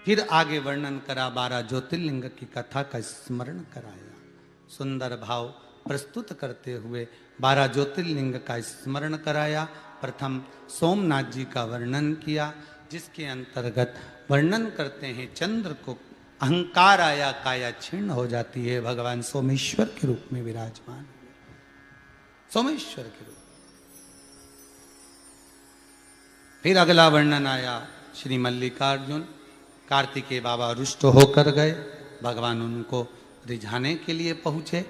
फिर आगे वर्णन करा 12 ज्योतिर्लिंग की कथा का स्मरण कराया। सुंदर भाव प्रस्तुत करते हुए 12 ज्योतिर्लिंग का स्मरण कराया। प्रथम सोमनाथ जी का वर्णन किया, जिसके अंतर्गत वर्णन करते हैं चंद्र को अहंकार आया, काया क्षीण हो जाती है, भगवान सोमेश्वर के रूप में विराजमान, सोमेश्वर के रूप। फिर अगला वर्णन आया श्री मल्लिकार्जुन, कार्तिकेय बाबा रुष्ट होकर गए, भगवान उनको रिझाने के लिए पहुंचे,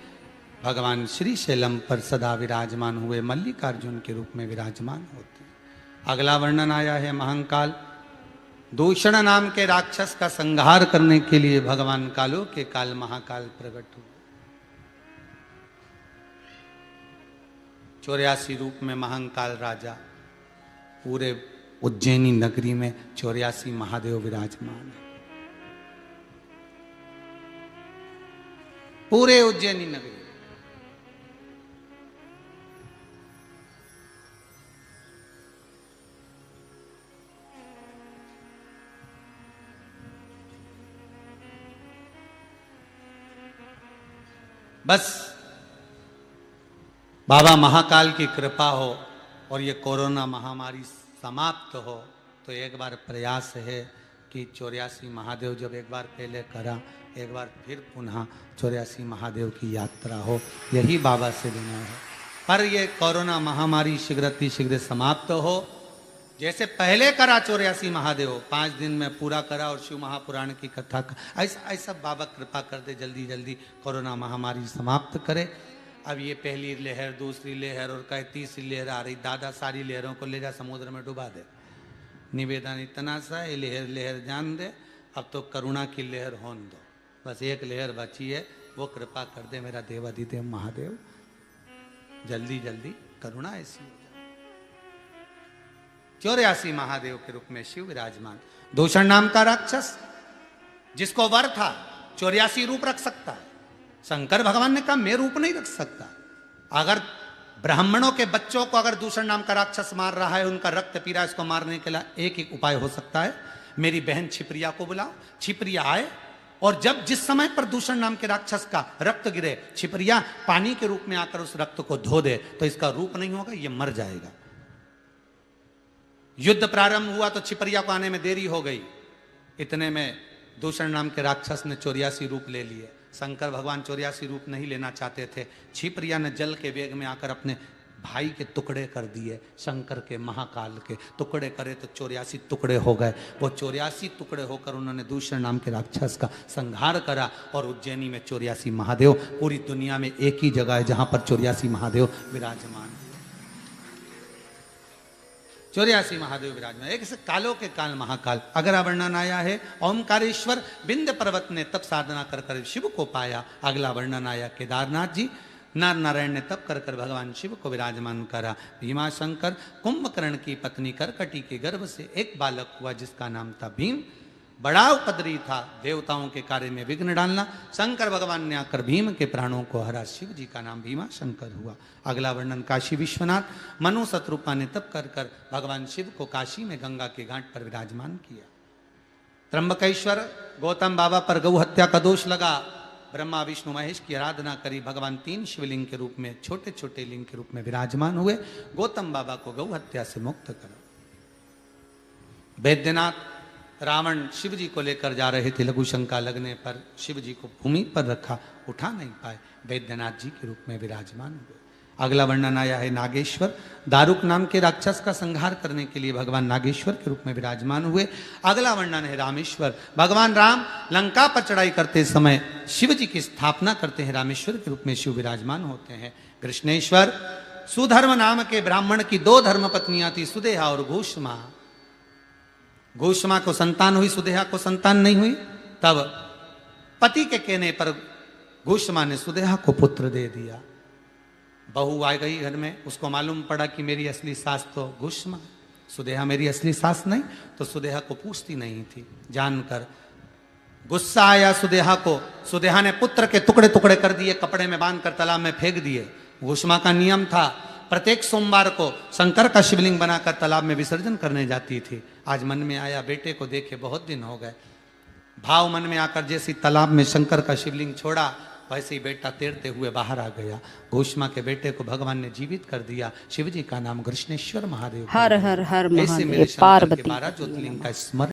भगवान श्री शैलम पर सदा विराजमान हुए, मल्लिकार्जुन के रूप में विराजमान होते। अगला वर्णन आया है महाकाल, दूषण नाम के राक्षस का संहार करने के लिए भगवान कालों के काल महाकाल प्रकट हुए। 84 रूप में महाकाल राजा, पूरे उज्जैनी नगरी में 84 महादेव विराजमान है, पूरे उज्जैनी नगरी। बस बाबा महाकाल की कृपा हो और ये कोरोना महामारी समाप्त हो, तो एक बार प्रयास है कि 84 महादेव जब एक बार पहले करा, एक बार फिर पुनः 84 महादेव की यात्रा हो, यही बाबा से विनय है। पर ये कोरोना महामारी शीघ्र समाप्त हो, जैसे पहले करा 84 महादेव 5 दिन में पूरा करा और शिव महापुराण की कथा का, ऐसा बाबा कृपा कर दे, जल्दी जल्दी कोरोना महामारी समाप्त करे। अब ये पहली लहर, दूसरी लहर और कहे तीसरी लहर आ रही, दादा सारी लहरों को ले जा समुद्र में डुबा दे। निवेदन इतना सा, ये लहर लहर जान दे, अब तो करुणा की लहर होन दो, बस एक लहर बची है, वो कृपा कर दे मेरा देवाधिदेव महादेव, जल्दी जल्दी करुणा ऐसी हो जाए। 84 महादेव के रूप में शिव विराजमान। दूषण नाम का राक्षस, जिसको वर था 84 रूप रख सकता है, शंकर भगवान ने कहा मैं रूप नहीं रख सकता। अगर ब्राह्मणों के बच्चों को अगर दूषण नाम का राक्षस मार रहा है, उनका रक्त पी रहा है, इसको मारने के लिए एक ही उपाय हो सकता है, मेरी बहन छिप्रिया को बुलाओ, छिप्रिया आए और जब जिस समय पर दूषण नाम के राक्षस का रक्त गिरे, छिप्रिया पानी के रूप में आकर उस रक्त को धो दे, तो इसका रूप नहीं होगा, ये मर जाएगा। युद्ध प्रारंभ हुआ तो छिप्रिया को आने में देरी हो गई, इतने में दूषण नाम के राक्षस ने 84 रूप ले लिए। शंकर भगवान 84 रूप नहीं लेना चाहते थे, छिप्रिया ने जल के वेग में आकर अपने भाई के टुकड़े कर दिए, शंकर के महाकाल के टुकड़े करे तो 84 टुकड़े हो गए। वो 84 टुकड़े होकर उन्होंने दूषण नाम के राक्षस का संहार करा और उज्जैनी में 84 महादेव, पूरी दुनिया में एक ही जगह है जहां पर 84 महादेव विराजमान है। 84 महादेव विराजमान, एक से कालों के काल महाकाल। अगला वर्णन आया है ओमकारेश्वर, विंध्य पर्वत ने तप साधना कर कर शिव को पाया। अगला वर्णन आया केदारनाथ जी, नर नारायण ने तप कर कर भगवान शिव को विराजमान करा। भीमाशंकर, कुंभकर्ण की पत्नी करकटी के गर्भ से एक बालक हुआ जिसका नाम था भीम, बड़ा उपद्रवी था, देवताओं के कार्य में विघ्न डालना। शंकर भगवान ने आकर भीम के प्राणों को हरा, शिव जी का नाम भीमा शंकर हुआ। अगला वर्णन काशी विश्वनाथ, मनु शत्रुपा ने तप कर कर भगवान शिव को काशी में गंगा के घाट पर विराजमान किया। त्र्यंबकेश्वर, गौतम बाबा पर गौ हत्या का दोष लगा, ब्रह्मा विष्णु महेश की आराधना करी, भगवान 3 शिवलिंग के रूप में, छोटे छोटे लिंग के रूप में विराजमान हुए, गौतम बाबा को गौ हत्या से मुक्त करा। वैद्यनाथ, रावण शिव जी को लेकर जा रहे थे, लघु शंका लगने पर शिव जी को भूमि पर रखा, उठा नहीं पाए, वैद्यनाथ जी के रूप में विराजमान हुए। अगला वर्णन आया है नागेश्वर, दारुक नाम के राक्षस का संहार करने के लिए भगवान नागेश्वर के रूप में विराजमान हुए। अगला वर्णन है रामेश्वर, भगवान राम लंका पर चढ़ाई करते समय शिव जी की स्थापना करते हैं, रामेश्वर के रूप में शिव विराजमान होते हैं। कृष्णेश्वर, सुधर्म नाम के ब्राह्मण की 2 धर्म पत्नियां थी, सुदेहा और घोषमा। घोषमा को संतान हुई, सुदेहा को संतान नहीं हुई, तब पति के कहने पर घोषमा ने सुदेहा को पुत्र दे दिया। बहू आ गई घर में, उसको मालूम पड़ा कि मेरी असली सास तो घोषमा, सुदेहा मेरी असली सास नहीं, तो सुदेहा को पूछती नहीं थी। जानकर गुस्सा आया सुदेहा को, सुदेहा ने पुत्र के टुकड़े टुकड़े कर दिए, कपड़े में बांधकर तालाब में फेंक दिए। घोषमा का नियम था प्रत्येक सोमवार को शंकर का शिवलिंग बनाकर तालाब में विसर्जन करने जाती थी। आज मन में आया बेटे को देखे बहुत दिन हो गए, भाव मन में आकर जैसी तालाब में शंकर का शिवलिंग छोड़ा, वैसे ही बेटा तैरते हुए बाहर आ गया। घोषमा के बेटे को भगवान ने जीवित कर दिया। शिव जी का नाम कृष्णेश्वर महादेव। हर हर हर ऐसे मेरे महादेव। शंकर के पार्वती 12 ज्योतिर्लिंग का स्मरण